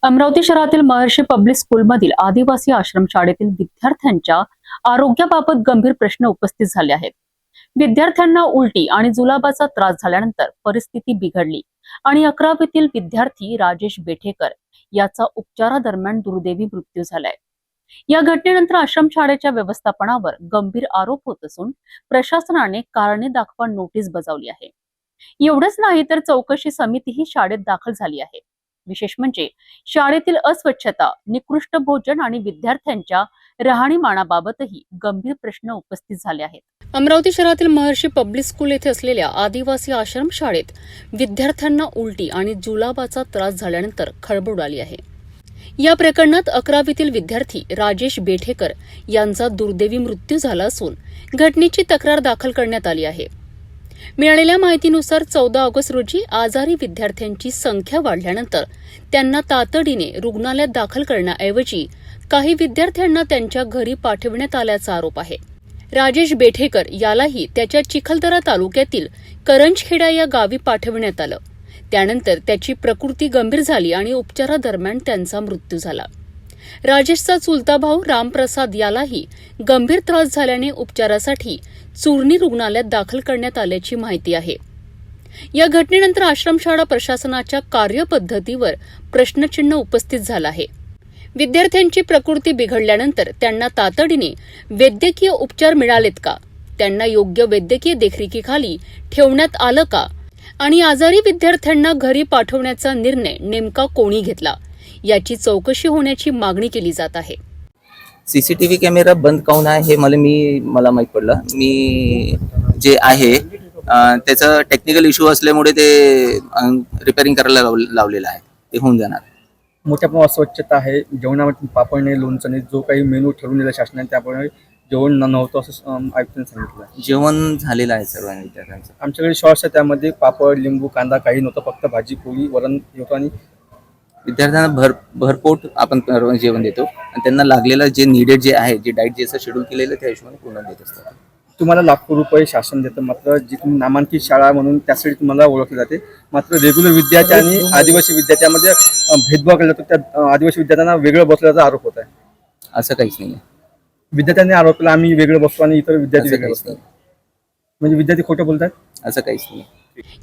अमरावती शहरातील महर्षी पब्लिक स्कूलमधील आदिवासी आश्रमशाळेतील विद्यार्थ्यांच्या आरोग्याबाबत गंभीर प्रश्न उपस्थित झाले आहेत. विद्यार्थ्यांना उलटी आणि जुलाबाचा त्रास झाल्यानंतर परिस्थिती बिघडली आणि 11वीतील विद्यार्थी राजेश बेठेकर याचा उपचारादरम्यान दुर्दैवी मृत्यू झालाय. या घटनेनंतर आश्रमशाळेच्या व्यवस्थापनावर गंभीर आरोप होत असून प्रशासनाने कारणे दाखवा नोटीस बजावली आहे. एवढंच नाही तर चौकशी समितीही शाळेत दाखल झाली आहे. विशेष म्हणजे शाळेतील अस्वच्छता, निकृष्ट भोजन आणि विद्यार्थ्यांच्या राहणीमानाबाबतही गंभीर प्रश्न उपस्थित झाले आहेत. अमरावती शहरातील महर्षी पब्लिक स्कूल येथे असलेल्या आदिवासी आश्रम शाळेत विद्यार्थ्यांना उलटी आणि जुलाबाचा त्रास झाल्यानंतर खळबळ उडाली आहे. या प्रकरणात 11वीतील विद्यार्थी राजेश बेठेकर यांचा दुर्दैवी मृत्यू झाला असून घटनेची तक्रार दाखल करण्यात आली आहे. मिळालेल्या माहितीनुसार 14 ऑगस्ट रोजी आजारी विद्यार्थ्यांची संख्या वाढल्यानंतर त्यांना तातडीने रुग्णालयात दाखल करण्याऐवजी काही विद्यार्थ्यांना त्यांच्या घरी पाठविण्यात आल्याचा आरोप आहे. राजेश बेठेकर यालाही त्याच्या चिखलदरा तालुक्यातील करंजखेडा या गावी पाठविण्यात आलं. त्यानंतर त्याची प्रकृती गंभीर झाली आणि उपचारादरम्यान त्यांचा मृत्यू झाला. राजेशचा चुलता भाऊ रामप्रसाद यालाही गंभीर त्रास झाल्याने उपचारासाठी चूर्णी रुग्णालयात दाखल करण्यात आल्याची माहिती आहे. या घटनेनंतर आश्रमशाळा प्रशासनाच्या कार्यपद्धतीवर प्रश्नचिन्ह उपस्थित झालं आहे. विद्यार्थ्यांची प्रकृती बिघडल्यानंतर त्यांना तातडीने वैद्यकीय उपचार मिळालेत का? त्यांना योग्य वैद्यकीय देखरेखीखाली ठेवण्यात आलं का? आणि आजारी विद्यार्थ्यांना घरी पाठवण्याचा निर्णय नेमका कोणी घेतला याची चौकशी होण्याची मागणी केली जात आहे. सीसीटीव्ही कॅमेरा बंद काऊन आहे हे मला माहीत पडलं. मी जे आहे त्याचं टेक्निकल इश्यू असल्यामुळे ते रिपेअरिंग करायला लावलेलं आहे. ते होऊन जाणार. मोठ्या प्रमाणात अस्वच्छता आहे. जेवणामध्ये पापड नाही, लोणचं नाही. जो काही मेनू ठरवून दिला शासनाने त्याप्रमाणे जेवण नव्हतं असं आयुक्तांनी सांगितलं. जेवण झालेलं आहे सर्व विद्यार्थ्यांचं. आमच्याकडे शॉर्ट्स आहे, त्यामध्ये पापड, लिंबू, कांदा काही नव्हतं. फक्त भाजी, पोळी, वरण होतं आणि विद्यार्थ्यांना भरपोट आपण जेवण देतो आणि त्यांना लागलेलं जे निडेड जे आहे, जे डाएट जसं शेड्यूल केलेलं त्या हिशोबाने पूर्ण देत असतात. तुम्हाला लाखो रुपये शासन देतं. मात्र जी तुम्ही नामांकित शाळा म्हणून त्यासाठी तुम्हाला ओळखले जाते. मात्र रेग्युलर विद्यार्थी आणि आदिवासी विद्यार्थ्यामध्ये भेदभाव केला जातो. त्या आदिवासी विद्यार्थ्यांना वेगळं बसल्याचा आरोप होत आहे. असं काहीच नाही. विद्यार्थ्यांनी आरोप केला आम्ही वेगळं बसतो आणि इतर विद्यार्थी वेगळे बसतात. म्हणजे विद्यार्थी खोटं बोलतात. असं काहीच नाही.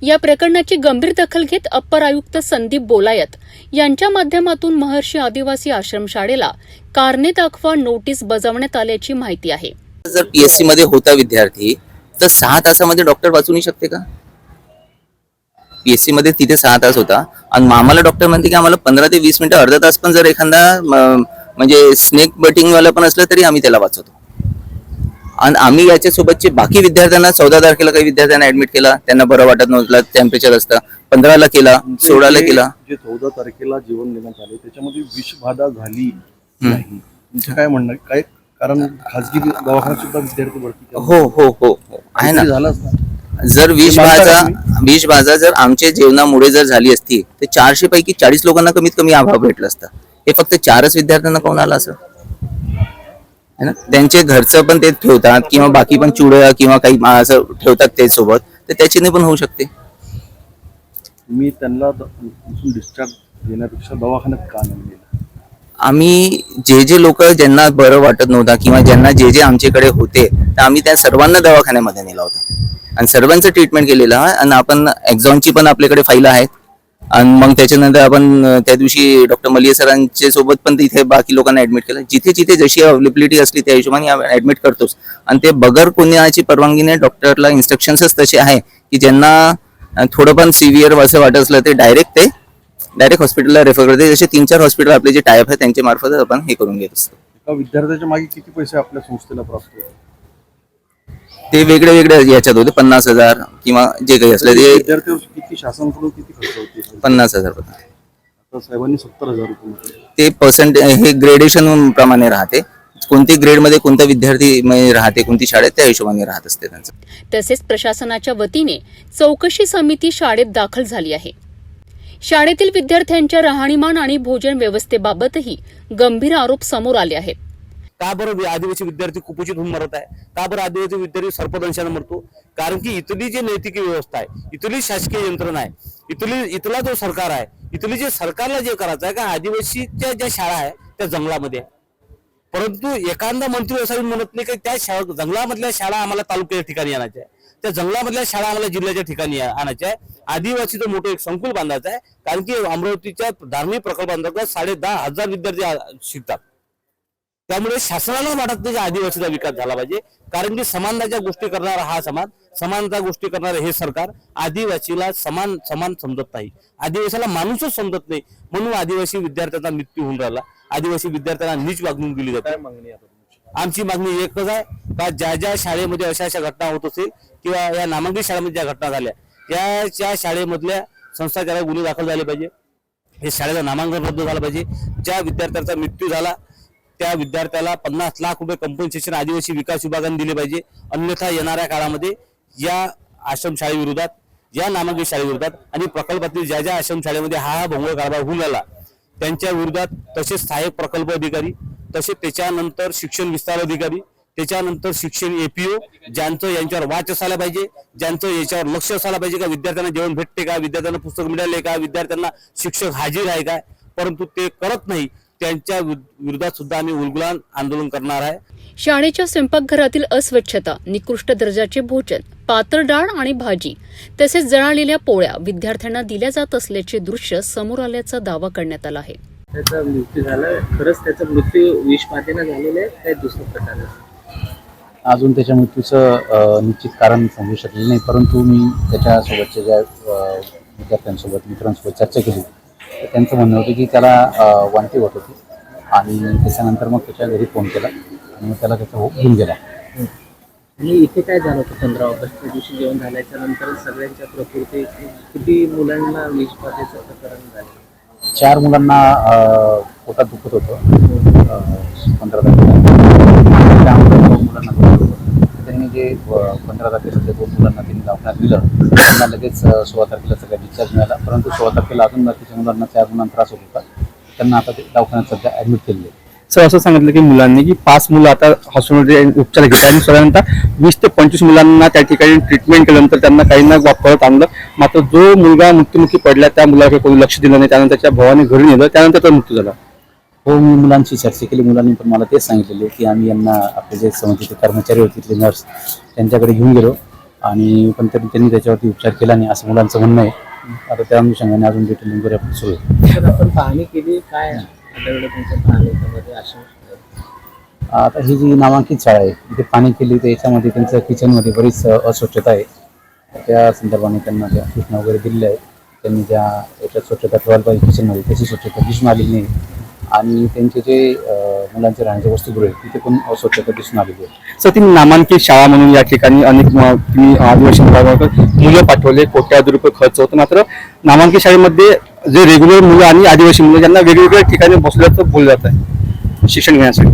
या प्रकरणाची गंभीर दखल घेत अप्पर आयुक्त संदीप बोलायत यांच्या माध्यमातून महर्षी आदिवासी आश्रमशाळेला कारणे दाखवा नोटीस बजावण्यात आल्याची माहिती आहे. जर पीएससी मध्ये होता विद्यार्थी तर 6 तासामध्ये डॉक्टर वाचू नाही शकते का? पीएससी मध्ये तिथे 6 तास होता आणि आम्हाला डॉक्टर म्हणते की आम्हाला 15 ते 20 मिनिटं, अर्धा तास पण जर एखादा म्हणजे स्नेक बटिंग वाला पण असलं तरी आम्ही त्याला वाचवतो. आणि आम्ही याच्यासोबतचे बाकी विद्यार्थ्यांना 14 तारखेला काही विद्यार्थ्यांना ऍडमिट केला. त्यांना बरं वाटत नव्हतं, टेम्परेचर असतं. 15ला केला, 16ला केला. जे 14 तारखेला जेवण देण्यात आले त्याच्यामध्ये विषबाधा झाली नाही. तुमचं काय म्हणणं काय? कारण खासगी दवाखान्यात सुद्धा विद्यार्थी भरती हो आहे ना. झालंच ना. जर विषबाधा जर आमच्या जेवणामुळे जर झाली असती तर 400 पैकी 40 लोकांना कमीत कमी अभाव भेटला असता. हे फक्त 4च विद्यार्थ्यांना कोण आला असं है ना. त्यांचे घरचं पण ते ठेवतात किंवा बाकी पण चुड्या किंवा काही असं ठेवतात ते सोबत, तर त्याच्याने पण होऊ शकते. मी त्यांना डिस्चार्ज देण्यापेक्षा दवाखान्यात का नाही नेलं? आम्ही जे लोक ज्यांना बरं वाटत नव्हता किंवा ज्यांना जे आमच्याकडे होते तर आम्ही त्या सर्वांना दवाखान्यामध्ये नेला होता आणि सर्वांचं ट्रीटमेंट केलेलं आहे. आणि आपण एक्झॉनची पण आपल्याकडे फाईल आहेत. आणि मग त्याच्यानंतर आपण त्या दिवशी डॉक्टर मलिया सरांच्या सोबत पण तिथे बाकी लोकांना ऍडमिट केलं. जिथे जशी अवेलेबिलिटी असली त्या हिशोबाने ऍडमिट करतोच. आणि ते बगर कोणाची परवानगीने डॉक्टरला इन्स्ट्रक्शन्सच तसे आहे की ज्यांना थोडं पण सिव्हिअर असं वाटत असलं ते डायरेक्ट हॉस्पिटलला रेफर करते. जसे 3-4 हॉस्पिटल आपले जे टायअप आहे त्यांच्या मार्फत आपण हे करून घेत असतो. एका विद्यार्थ्याच्या मागे किती पैसे आपल्या संस्थेला प्राप्त होते? ते वेगळे याच्यात होते. 50,000 किंवा जे काही असलं ते विद्यार्थ्यावर किती शासनाकडून किती खर्च होते? 50,000 होता. आता साहेबांनी 70,000 रुपये. ते पर्सेंट हे ग्रेडेशन प्रमाणे राहते. कोणती ग्रेडमध्ये कोणता विद्यार्थी राहते, कोणती शाळेत त्या हिशोबाने राहत असते त्यांचं. तसेच प्रशासनाच्या वतीने चौकशी समिती शाळेत दाखल झाली आहे. शाळेतील विद्यार्थ्यांच्या राहणीमान आणि भोजन व्यवस्थेबाबतही गंभीर आरोप समोर आले आहेत. का बरं आदिवासी विद्यार्थी कुपोषित होऊन मरत आहे? का बरं आदिवासी विद्यार्थी सर्पदंशाने मरतो? कारण की इथली जी नैतिक व्यवस्था आहे, इथली शासकीय यंत्रणा आहे, इथला जो सरकार आहे, इथली जे सरकारला जे करायचं आहे का आदिवासीच्या ज्या शाळा आहे त्या जंगलामध्ये आहे. परंतु एखादा मंत्री असा म्हणत नाही की त्या जंगलामधल्या शाळा आम्हाला तालुक्याच्या ठिकाणी आणायच्या आहे, त्या जंगलामधल्या शाळा आम्हाला जिल्ह्याच्या ठिकाणी आणायच्या आहे. आदिवासीचं मोठं एक संकुल बांधायचं आहे, कारण की अमरावतीच्या धार्मिक प्रकल्पांतर्गत 10,500 विद्यार्थी शिकतात. त्यामुळे शासनाला वाटत नाही की आदिवासीचा विकास झाला पाहिजे, कारण की समानताच्या गोष्टी करणारा हा समाज, समानता गोष्टी करणारे हे सरकार आदिवासीला समान समजत नाही, आदिवासीला माणूसच समजत नाही. म्हणून आदिवासी विद्यार्थ्यांचा मृत्यू होऊन राहिला, आदिवासी विद्यार्थ्यांना नीच वागणूक दिली जाते. काय मागणी आता तुमची? आमची मागणी एकच आहे का ज्या शाळेमध्ये अशा घटना होत असेल किंवा या नामांकित शाळेमध्ये ज्या घटना झाल्या त्या शाळेमधल्या संस्थाचारावर गुन्हे दाखल झाले पाहिजे, हे शाळेचं नामांकन रद्द झालं पाहिजे. ज्या विद्यार्थ्यांचा मृत्यू झाला त्या विद्यार्थ्याला 50 लाख रुपये कंपन्सेशन आदिवासी विकास विभागाने दिले पाहिजे. अन्यथा येणाऱ्या काळामध्ये या आश्रमशाळेविरोधात, या नामांकित शाळेविरोधात आणि प्रकल्पातील ज्या आश्रमशाळेमध्ये हा भोंगळ कारभार होऊन राहिला त्यांच्या विरोधात, तसेच सहाय्यक प्रकल्प अधिकारी, तसेच त्याच्यानंतर शिक्षण विस्तार अधिकारी, त्याच्यानंतर शिक्षण एपीओ, ज्यांचं यांच्यावर वाच असायला पाहिजे, ज्यांचं याच्यावर लक्ष असायला पाहिजे का विद्यार्थ्यांना जेवण भेटते का, विद्यार्थ्यांना पुस्तक मिळाले का, विद्यार्थ्यांना शिक्षक हाजीर आहे का, परंतु ते करत नाही. त्यांच्या विरोधात सुद्धा आम्ही उलगुलान आंदोलन करणार आहे. शाळेच्या स्वयंपाकघरातील अस्वच्छता, निकृष्ट दर्जाचे भोजन, पातळ डाळ आणि भाजी तसेच जळालेल्या पोळ्या विद्यार्थ्यांना दिल्या जात असल्याचे दृश्य समोर आल्याचा दावा करण्यात आला आहे. त्याचा मृत्यू झाला, खरंच त्याचा मृत्यू विषबाधेने झालेला आहे काय दुसरं प्रकार? अजून त्याच्या मृत्यूचं निश्चित कारण समजू शकलेलं नाही, परंतु मी त्याच्यासोबतच्या ज्या विद्यार्थ्यांसोबत मित्रांसोबत चर्चा केली तर त्यांचं म्हणणं होतं की त्याला वांती होत होती आणि त्याच्यानंतर मग त्याच्या घरी फोन केला आणि मग त्याला त्याचा होप घेऊन गेला. आणि इथे काय झालं होतं 15 ऑगस्टच्या दिवशी जेवण झाल्याच्या नंतर सगळ्यांच्या प्रकृती, किती मुलांना विषबाधेचं प्रकरण झालं? 4 मुलांना पोटात दुखत होतं 15 तारखेला. त्यामुळे 2 मुलांना दुखत होतं. त्यांनी जे 15 तारखेला 2 मुलांना त्यांनी दवाखान्यात दिलं, त्यांना लगेच 16 तारखेला सगळ्या डिस्चार्ज मिळाला. परंतु 16 तारखेला अजून बाकीच्या मुलांना 4 मुलांना त्रास होत होता, त्यांना आता ते दवाखान्यात सध्या ॲडमिट केलेले आहे. सर असं सांगितलं की मुलांनी की 5 मुलं आता हॉस्पिटलमध्ये उपचार घेतात आणि साधारणतः 20 ते 25 मुलांना त्या ठिकाणी ट्रीटमेंट केल्यानंतर त्यांना काहींना परत आणलं. मात्र जो मुलगा मृत्युमुखी पडला त्या मुलाकडे कोणी लक्ष दिलं नाही, त्यानंतर त्याच्या भावाने घरी नेलं, त्यानंतर त्याचा मृत्यू झाला. हो, मी मुलांची चर्चा केली. मुलांनी पण मला तेच सांगितलेले की आम्ही यांना आपले जे समजते कर्मचारी होते तिथले नर्स त्यांच्याकडे घेऊन गेलो आणि पण तरी त्यांनी त्याच्यावरती उपचार केला नाही असं मुलांचं म्हणणं आहे. आता त्या अनुषंगाने अजून डिटेल इन्क्वायरी आपण सुरू आहे. तर आपण पाहणी केली, काय आढळलं तुमच्या पाहणीमध्ये? आश्रम आता ही जी नामांकित शाळा आहे इथे पाणी केली तर याच्यामध्ये त्यांचं किचनमध्ये बरीच अस्वच्छता आहे. त्या संदर्भाने त्यांना त्या सूचना वगैरे दिलेल्या आहेत. त्यांनी ज्या याच्यात स्वच्छता ठेवायला पाहिजे किचनमध्ये तशी स्वच्छता दिसून आलेली नाही आणि त्यांचे जे मुलांचे राहण्याच्या वस्तुगृह आहे तिथे पण अस्वच्छता दिसून आलेली आहे. सर ती नामांकित शाळा म्हणून या ठिकाणी अनेक तुम्ही आदिवासी विभागावर मुलं पाठवले, कोट्यावधी रुपये खर्च होतो. मात्र नामांकित शाळेमध्ये जे रेग्युलर मुलं आणि आदिवासी मुलं ज्यांना वेगवेगळ्या ठिकाणी बसल्याचं बोललं जात आहे शिक्षण घेण्यासाठी,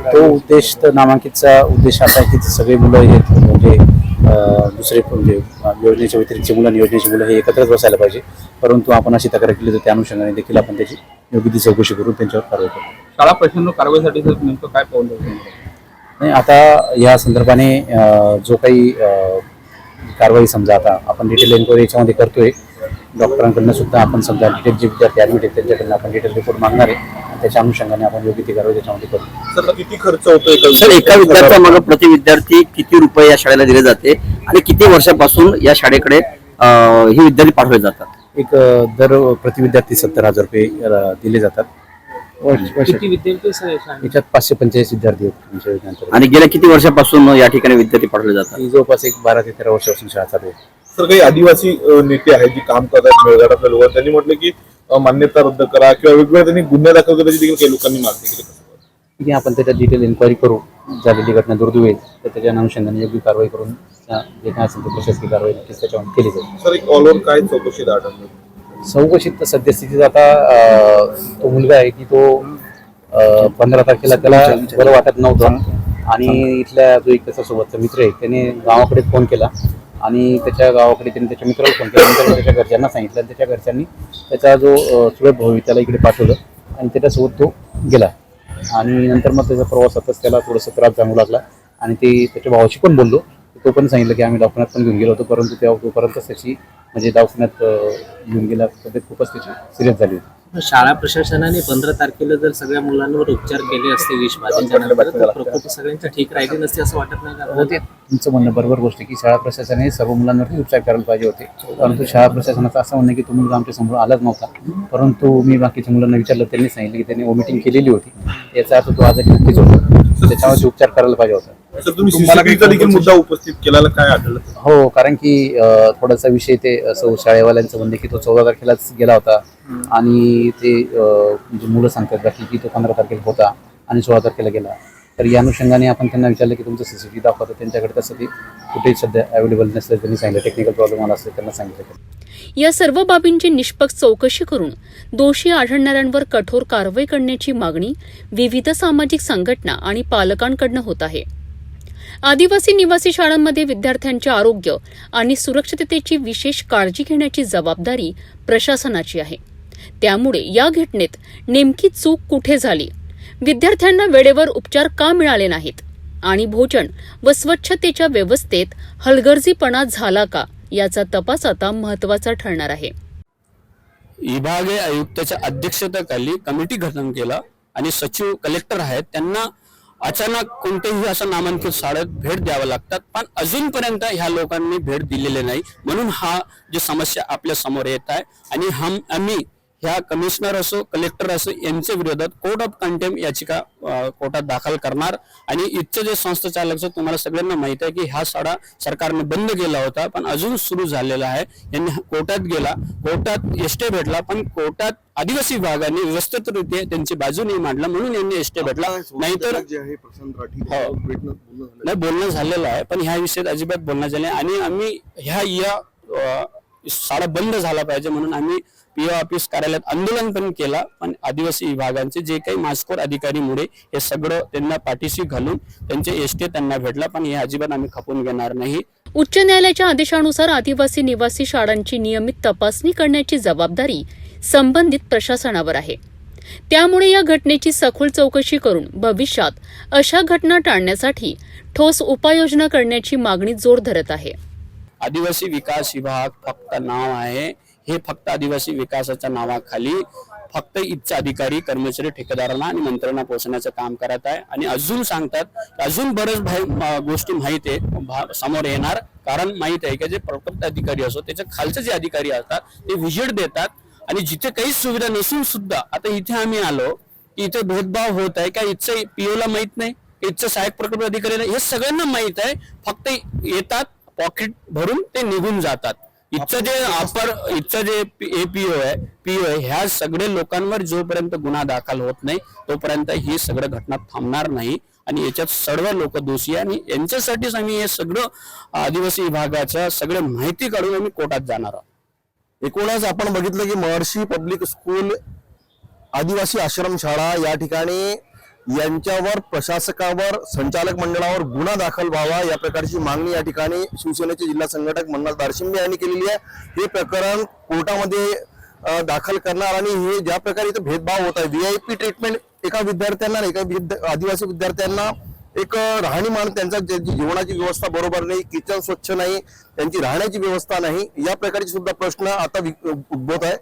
तो उद्देश तर नामांकितचा उद्देश असा आहे की सगळे मुलं हे म्हणजे दुसरे म्हणजे योजनेच्या व्यतिरिक्त मुलं आणि योजनेची मुलं हे एकत्रच बसायला पाहिजे. परंतु आपण अशी तक्रार केली तर त्या अनुषंगाने देखील आपण त्याची योग्य ती चौकशी करून त्यांच्यावर कारवाई करू. शाळा प्रश्न कारवाईसाठी नेमकं काय पाऊल उचलणार? नाही, आता या संदर्भाने जो काही कारवाई समजा आता आपण डिटेल एन्क्वायरी याच्यामध्ये करतोय. डॉक्टरांकडनं सुद्धा आपण समजा डिटेल जे विद्यार्थी ॲडमिट आहेत त्यांच्याकडनं आपण डिटेल रिपोर्ट मागणार आहे. त्याच्या अनुषंगाने आपण योग्य ती कारवाई त्याच्यामध्ये करू. सर किती खर्च होतोय? सर एका विद्यार्थ्यामागे प्रति विद्यार्थी किती रुपये या शाळेला दिले जाते आणि किती वर्षापासून या शाळेकडे ही विद्यार्थी पाठवले जातात? एक दर प्रति विद्यार्थी 70,000 रुपये दिले जातात. किती विद्यार्थी शाळेत? याच्यात 545 विद्यार्थी आहेत तुमच्या योजनेअंतर्गत. आणि गेल्या किती वर्षापासून या ठिकाणी विद्यार्थी पाठवले जातात? ही जवळपास एक 12 ते 13 वर्षापासून शाळा चालू आहे. सर काही आदिवासी नेते आहेत जी काम करतात मेळघाटातल्या लोक, त्यांनी म्हटलं की मान्यता रद्द करा किंवा वेगवेगळ्या त्यांनी गुन्हे दाखल करायची देखील काही लोकांनी मागणी केली. ठीक आहे, आपण त्याच्यात डिटेल एन्क्वायरी करू. झालेली घटना दुर्दैवी आहे तर त्याच्या अनुषंगाने योग्य कारवाई करून जे काय असेल ते प्रशासकीय कारवाई नक्कीच त्याच्यावर केली जाईल. सर एक ऑलओव्हर काय चौकशीत आढळलं? चौकशीत तर सद्यस्थितीत आता तो मुलगा आहे की तो 15 तारखेला त्याला बरं वाटत नव्हतं आणि इथल्या जो एक त्याचा सोबतचा मित्र आहे त्याने गावाकडे फोन केला आणि त्याच्या गावाकडे त्यांनी त्याच्या मित्राला फोन केल्यानंतर त्याच्या घरच्यांना सांगितलं आणि त्याच्या घरच्यांनी त्याचा जो चुलत भाऊ त्याला इकडे पाठवलं आणि त्याच्यासोबत तो गेला. आणि नंतर मग त्याचा प्रवासातच त्याला थोडासा त्रास जाणवू लागला आणि ते त्याच्या भावाशी पण बोललो. तो पण सांगितलं की आम्ही दवाखान्यात पण घेऊन गेलो होतो, परंतु तोपर्यंतच त्याची म्हणजे दवाखान्यात घेऊन गेला तब्येत खूपच त्याची सिरियस झाली होती. शाळा प्रशासनाने 15 तारखेला जर सगळ्या मुलांवर उपचार केले असते विषबाधेच्या नंतर तर प्रकृती सगळ्यांच्या ठीक राहिली नसते असं वाटत नाही का? हो, ते तुमचं म्हणणं बरोबर गोष्ट आहे की शाळा प्रशासनाने सर्व मुलांवरती उपचार करायला पाहिजे होते, परंतु शाळा प्रशासनाचं असं म्हणणं आहे की तो मुलगा आमच्या समोर आलाच नव्हता. परंतु मी बाकीच्या मुलांना विचारलं, त्यांनी सांगितलं की त्यांनी वॉमिटिंग केलेली होती, याचा अर्थ तो आजारी नक्कीच होता, त्याच्यावरती उपचार करायला पाहिजे होता. तर तुम्ही CCTV देखील मुद्दा उपस्थित केलेला काय आढळलं? हो, कारण की थोडासा विषय ते असं शाळेवाल्यांचं म्हणणं की तो 14 तारखेलाच गेला होता आणि ते म्हणजे मुलं सांगतात बाकी की तो 15 तारखेला होता आणि 16 तारखेला गेला. तर या अनुषंगाने आपण त्यांना विचारलं की तुमचं CCTV दाखवतं, त्यांच्याकडे तसं ते कुठेही सध्या अवेलेबल नसलं. त्यांनी सांगितलं टेक्निकल प्रॉब्लेम आला असेल, त्यांना सांगितलं. या सर्व बाबींची निष्पक्ष चौकशी करून दोषी आढळणाऱ्यांवर कठोर कारवाई करण्याची मागणी विविध सामाजिक संघटना आणि पालकांकडून होत आहे. आदिवासी निवासी शाळांमध्ये विद्यार्थ्यांचे आरोग्य आणि सुरक्षिततेची विशेष काळजी घेण्याची जबाबदारी प्रशासनाची आहे. त्यामुळे या घटनेत नेमकी चूक कुठे झाली, विद्यार्थ्यांना वेळेवर उपचार का मिळाले नाहीत आणि भोजन व स्वच्छतेच्या व्यवस्थेत हलगर्जीपणा झाला का, याचा तपास आता महत्त्वाचा ठरणार आहे. विभागीय आयुक्ताच्या अध्यक्षतेखाली कमिटी गठन केलं आणि सचिव कलेक्टर आहेत त्यांना अचानक कोणत्याही असं नामांकित शाळेत भेट द्यावं लागतात, पण अजूनपर्यंत ह्या लोकांनी भेट दिलेली नाही. म्हणून हा जी समस्या आपल्या समोर येत आहे आणि आम्ही ह्या कमिशनर असो कलेक्टर असो यांच्या विरोधात कोर्ट ऑफ कंटेम्प्ट याचिका कोर्टात दाखल करणार. आणि इथचं जे संस्थाचालक तुम्हाला सगळ्यांना माहित आहे की हा शाळा सरकारने बंद केला होता पण अजून सुरू झालेला आहे. यांनी कोर्टात गेला, कोर्टात एस्टे भेटला, पण कोर्टात आदिवासी विभागाने व्यवस्थितरित्या त्यांची बाजू नाही मांडला म्हणून यांनी एस्टे भेटला. नाहीतर नाही बोलणं झालेलं आहे, पण ह्या विषयात अजिबात बोलणं झालं नाही. आणि आम्ही ह्या शाळा बंद झाला पाहिजे म्हणून आम्ही PO ऑफिस कार्यालयात आंदोलन पण केला, पण आदिवासी विभागांचे जे काही मास्कोर अधिकारीमुळे हे सगळं त्यांना पाठीशी घालून त्यांचे एस्टे त्यांना भेटला, पण हे अजिबात आम्ही खपून घेणार नाही. उच्च न्यायालयाच्या आदेशानुसार आदिवासी निवासी शाळांची नियमित तपासणी करण्याची जबाबदारी संबंधित प्रशासनावर आहे. त्यामुळे या घटनेची सखोल चौकशी करून भविष्यात अशा घटना टाळण्यासाठी ठोस उपाययोजना करण्याची मागणी जोर धरत आहे. आदिवासी विकास विभाग फक्त नाव आहे, हे फक्त आदिवासी विकासाच्या नावाखाली फक्त इथचे अधिकारी कर्मचारी ठेकेदारांना आणि मंत्र्यांना पोहोचण्याचं काम करत आहे. आणि अजून सांगतात अजून बरेच गोष्टी माहिती आहे समोर येणार, कारण माहित आहे की जे प्रकल्प अधिकारी असो त्याच्या खालचे जे अधिकारी असतात ते व्हिजिट देतात आणि जिथे काहीच सुविधा नसून सुद्धा आता इथे आम्ही आलो की इथे भेदभाव होत आहे का, इथचे PO ला माहित नाही, इथचे सहाय्यक प्रकल्प अधिकारी नाही, हे सगळ्यांना माहित आहे. फक्त येतात पॉकेट भरून ते निघून जातात. इथचं जे PO आहे ह्या सगळ्या लोकांवर जोपर्यंत गुन्हा दाखल होत नाही तोपर्यंत ही सगळं घटना थांबणार नाही आणि याच्यात सर्व लोक दोषी आहे. आणि यांच्यासाठीच आम्ही हे सगळं आदिवासी विभागाच्या सगळ्या माहिती काढून आम्ही कोर्टात जाणार आहोत. एकूणच आपण बघितलं की महर्षी पब्लिक स्कूल आदिवासी आश्रम शाळा या ठिकाणी यांच्यावर प्रशासकावर संचालक मंडळावर गुन्हा दाखल व्हावा या प्रकारची मागणी या ठिकाणी शिवसेनेचे जिल्हा संघटक मन्नाथ दारशिंबे यांनी केलेली आहे. हे प्रकरण कोर्टामध्ये दाखल करणार आणि हे ज्या प्रकारे इथं भेदभाव होत आहे, VIP ट्रीटमेंट एका विद्यार्थ्यांना एका आदिवासी विद्यार्थ्यांना एक राहणीमान त्यांचा जेवणाची व्यवस्था बरोबर नाही, किचन स्वच्छ नाही, त्यांची राहण्याची व्यवस्था नाही, या प्रकारचे सुद्धा प्रश्न आता उद्भवत आहे.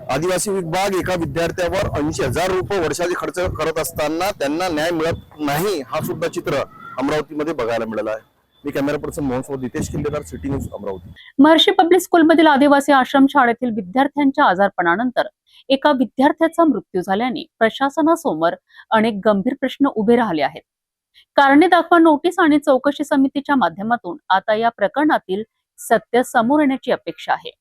आदिवासी विभाग एका विद्यार्थ्यावर 80,000 रुपये वर्षाचे खर्च करत असताना त्यांना न्याय मिळत नाही, हा सुद्धा चित्र अमरावतीमध्ये बघायला मिळालं आहे. मी कॅमेरा पर्सन मोहन सोबत नितेश किल्लेदार, सिटी न्यूज अमरावती. महर्षी पब्लिक स्कूलमधील आदिवासी आश्रम शाळेतील विद्यार्थ्यांच्या आजारपणानंतर एका विद्यार्थ्याचा मृत्यू झाल्याने प्रशासनासमोर अनेक गंभीर प्रश्न उभे राहिले आहेत. कारणे दाखवा नोटीस आणि चौकशी समितीच्या माध्यमातून आता या प्रकरणातील सत्य समोर येण्याची अपेक्षा आहे.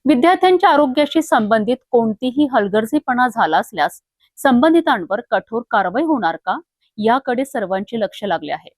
विद्यार्थ्यांच्या आरोग्याशी संबंधित कोणतीही हलगर्जीपणा झाला असल्यास संबंधितांवर कठोर कारवाई होणार का, याकडे सर्वांचे लक्ष लागले आहे.